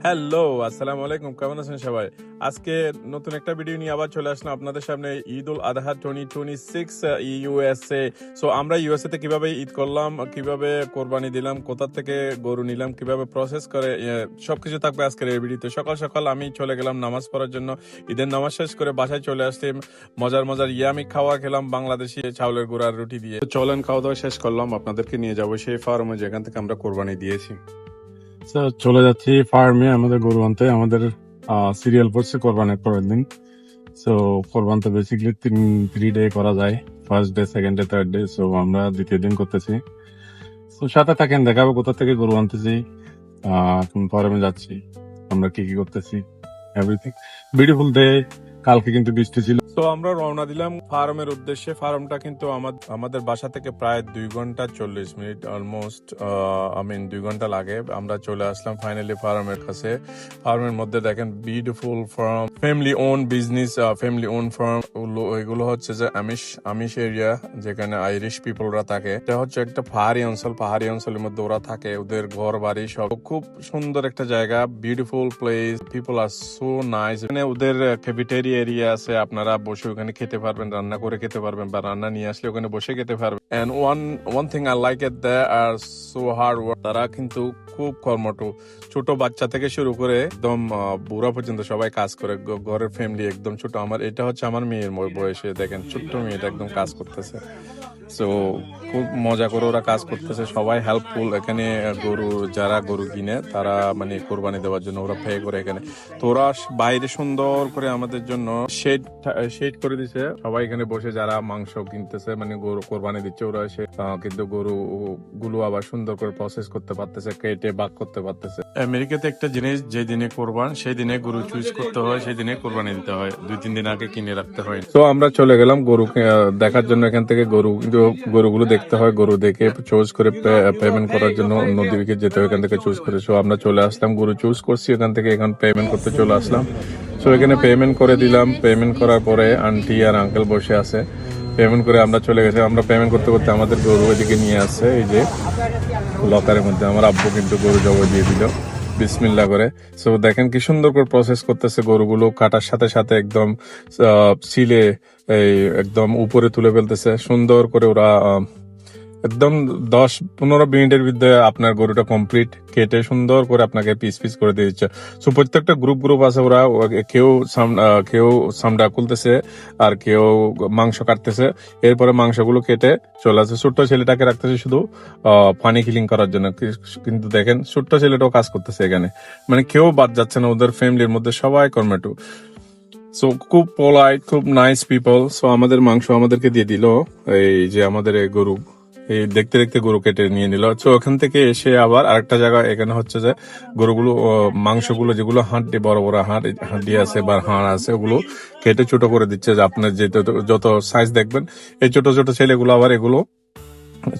Hello, আসসালামু আলাইকুম। কেমন আছেন সবাই? আজকে নতুন একটা ভিডিও নিয়ে আবার চলে আসলাম আপনাদের সামনে। ঈদ উল আদহা 2026 ইউএসএ। সো আমরা ইউএসএ তে কিভাবে ঈদ করলাম, কিভাবে কোরবানি দিলাম, কোথা থেকে গরু নিলাম, কিভাবে প্রসেস করে সবকিছু থাকবে আজকের এই ভিডিওতে। সকাল সকাল আমি চলে গেলাম নামাজ পড়ার জন্য। ঈদের নামাজ শেষ করে বাসায় চলে আসলাম। মজার মজার ইয়ামি খাওয়া খেলাম বাংলাদেশি চাউলের গুঁড়ার রুটি দিয়ে। তো চলেন খাওয়া দাওয়া শেষ করলাম, আপনাদেরকে নিয়ে যাবো সেই ফার্মে যেখান থেকে আমরা কোরবানি দিয়েছি। চলে যাচ্ছি ফার্মে আমাদের গরু আনতে। আমাদের সিরিয়াল পড়ছে কোরবানের পরের দিন। সো কোরবান তো বেসিক্যালি 3 ডে করা যায়, first day, second day, third day. So আমরা দ্বিতীয় দিন করতেছি। তো সাথে থাকেন, দেখাবো কোথা থেকে গরু আনতেছি, কোন ফার্মে যাচ্ছি, আমরা কি কি করতেছি, এভরিথিং বিউটিফুল ডে। কালকে কিন্তু বৃষ্টি ছিল। তো আমরা রওনা দিলাম ফার্মের উদ্দেশ্যে। ফার্মটা কিন্তু আমাদের বাসা থেকে প্রায় 2 ঘন্টা 40 মিনিট, অলমোস্ট 2 ঘন্টা লাগে। আমরা চলে আসলাম ফাইনালি ফার্মের কাছে। ফার্মের মধ্যে দেখেন beautiful farm, family own business, family own farm. এগুলো হচ্ছে যে আমিষ এরিয়া, যেখানে আইরিশ পিপলরা থাকে। এটা হচ্ছে একটা পাহাড়ি অঞ্চল, পাহাড়ি অঞ্চলের মধ্যে ওরা থাকে। ওদের ঘর বাড়ি সব খুব সুন্দর একটা জায়গা, বিউটিফুল প্লেস, পিপল আর সো নাইস। এখানে ওদের ক্যাফেটেরিয়া এরিয়া আছে, আপনারা বসে ওখানে খেতে পারবেন, রান্না করে খেতে পারবেন, বা রান্না নিয়ে আসলে ওখানে বসে খেতে পারবেন। And one thing I like it, they are so hard work. তারা কিন্তু খুব কর্মঠ, ছোট বাচ্চা থেকে শুরু করে একদম বুড়া পর্যন্ত সবাই কাজ করে। ঘরের ফ্যামিলি একদম ছোট। এটা হচ্ছে আমার মেয়ের বয়সে, দেখেন ছোট্ট মেয়েটা একদম কাজ করতেছে। সো খুব মজা করে ওরা কাজ করতেছে, সবাই হেল্পফুল। এখানে যারা গরু কিনে তারা মানে কোরবানি দেওয়ার জন্য ওরা পে করে এখানে। তো ওরা বাইরে সুন্দর করে আমাদের জন্য শেড করে দিছে। সবাই এখানে বসে যারা মাংস কিনতেছে, মানে গরু কোরবানি দিচ্ছে, ওরা এসে কিন্তু গরু গুলো আবার সুন্দর করে প্রসেস করতে পারতেছে, কেটে বাক করতে পারতেছে। আমেরিকাতে একটা জিনিস, যে দিনে কোরবান সেই দিনে গরু চুজ করতে হয়, সেই দিনে কোরবানি দিতে হয়, 2-3 দিন আগে কিনে রাখতে হয়। তো আমরা চলে গেলাম গরু দেখার জন্য। এখান থেকে গরুগুলো দেখতে হয়, গরু দেখে চুজ করে পেমেন্ট করার জন্য অন্যদিকে যেতে হয়, এখান থেকে চুজ করে। সো আমরা চলে আসলাম, গরু চুজ করছি এখান থেকে, এখন পেমেন্ট করতে চলে আসলাম। সো এখানে পেমেন্ট করে দিলাম। পেমেন্ট করার পরে আন্টি আর আঙ্কেল বসে আছে। পেমেন্ট করে আমরা চলে গেছি। আমরা পেমেন্ট করতে করতে আমাদের গরু এদিকে নিয়ে আসছে, এই যে লকারের মধ্যে। আমার আব্বু কিন্তু গরু জবাই দিয়ে দিল বিসমিল্লাহ করে। সো দেখেন কি সুন্দর করে প্রসেস করতেছে। গরুগুলো কাটার সাথে সাথে একদম সিলে এই একদম উপরে তুলে ফেলতেছে সুন্দর করে। ওরা একদম 10-15 মিনিটের মধ্যে আপনার গরুটা কমপ্লিট কেটে সুন্দর করে আপনাকে পিস পিস করে দিয়ে দিচ্ছে। সো প্রত্যেকটা গ্রুপ আছে। ওরা কেউ সামড়া খুলতেছে, আর কেউ মাংস কাটতেছে। এরপরে মাংসগুলো কেটে চলে আসে। ছোট্ট ছেলেটাকে রাখতেছে শুধু পানি ক্লিন করার জন্য। কিন্তু দেখেন ছোট্ট ছেলেটাও কাজ করতেছে এখানে, মানে কেউ বাদ যাচ্ছে না। ওদের ফ্যামিলির মধ্যে সবাই কর্মেটু। সো খুব পোলাইট, খুব নাইস পিপল। সো আমাদের মাংস আমাদেরকে দিয়ে দিল। এই যে আমাদের এই গরু, এই দেখতে দেখতে গরু কেটে নিয়ে নিল। তো ওখান থেকে এসে আবার আরেকটা জায়গায়, এখানে হচ্ছে যে গরুগুলো মাংসগুলো যেগুলো হাড্ডি, বড় বড় হাড্ডি আছে বা হাড় আছে, ওগুলো কেটে ছোট করে দিচ্ছে। যে আপনার যত সাইজ দেখবেন, এই ছোট ছোট ছেলেগুলো আবার এগুলো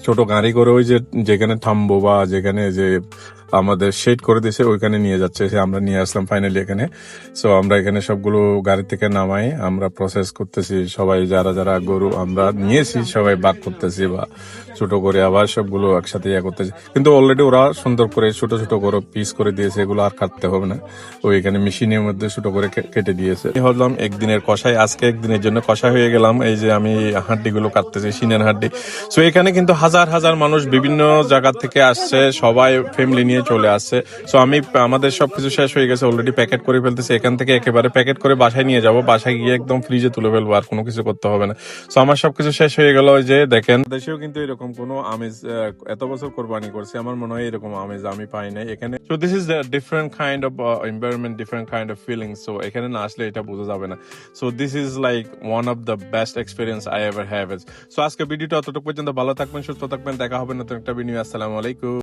ছোট গাড়ি করে ওই যেখানে থামবো বা যেখানে যে আমাদের শেড করে দিয়েছে ওইখানে নিয়ে যাচ্ছে। আমরা নিয়ে আসলাম ফাইনালি এখানে। সো আমরা এখানে সবগুলো গাড়ি থেকে নামাই আমরা প্রসেস করতেছি। সবাই যারা যারা গরু আমরা নিয়েছি সবাই বাদ করতেছি, বা ছোট করে আবার সবগুলো একসাথে করতেছি। কিন্তু অলরেডি ওরা সুন্দর করে ছোট ছোট করে পিস করে দিয়েছে, এগুলো আর কাটতে হবে না। এখানে মেশিনের মধ্যে ছোট করে কেটে দিয়েছে। হলাম একদিনের কষাই, আজকে একদিনের জন্য কষাই হয়ে গেলাম। এই যে আমি হাড্ডিগুলো কাটতেছি, সিনের হাড্ডি। সো এখানে কিন্তু হাজার হাজার মানুষ বিভিন্ন জায়গা থেকে আসছে, সবাই ফ্যামিলি নিয়ে চলে আসছে। সো আমাদের সবকিছু শেষ হয়ে গেছে, অলরেডি প্যাকেট করে ফেলতেছে। এখান থেকে একেবারে প্যাকেট করে বাসায় নিয়ে যাব, বাসায় গিয়ে একদম ফ্রিজে তুলে ফেলবো, আর কোনো কিছু করতে হবে না। সো আমার সবকিছু শেষ হয়ে গেল। ওই যে দেখেন, দেশেও কিন্তু এরকম কোনো আমেজ, এত বছর কোরবানি করছে, আমার মনে হয় এরকম আমেজ আমি পাই নাই এখানে। So this is different kind of environment, different kind of feeling. So এখানে না আসলে এটা বোঝা যাবে না। So this is like one of the best experience I ever have. So আজকে ভিডিওটা অতটুকু পর্যন্ত। ভালো থাকবেন, সুস্থ থাকবেন, দেখা হবে নতুন একটা ভিডিও। আসসালামু আলাইকুম।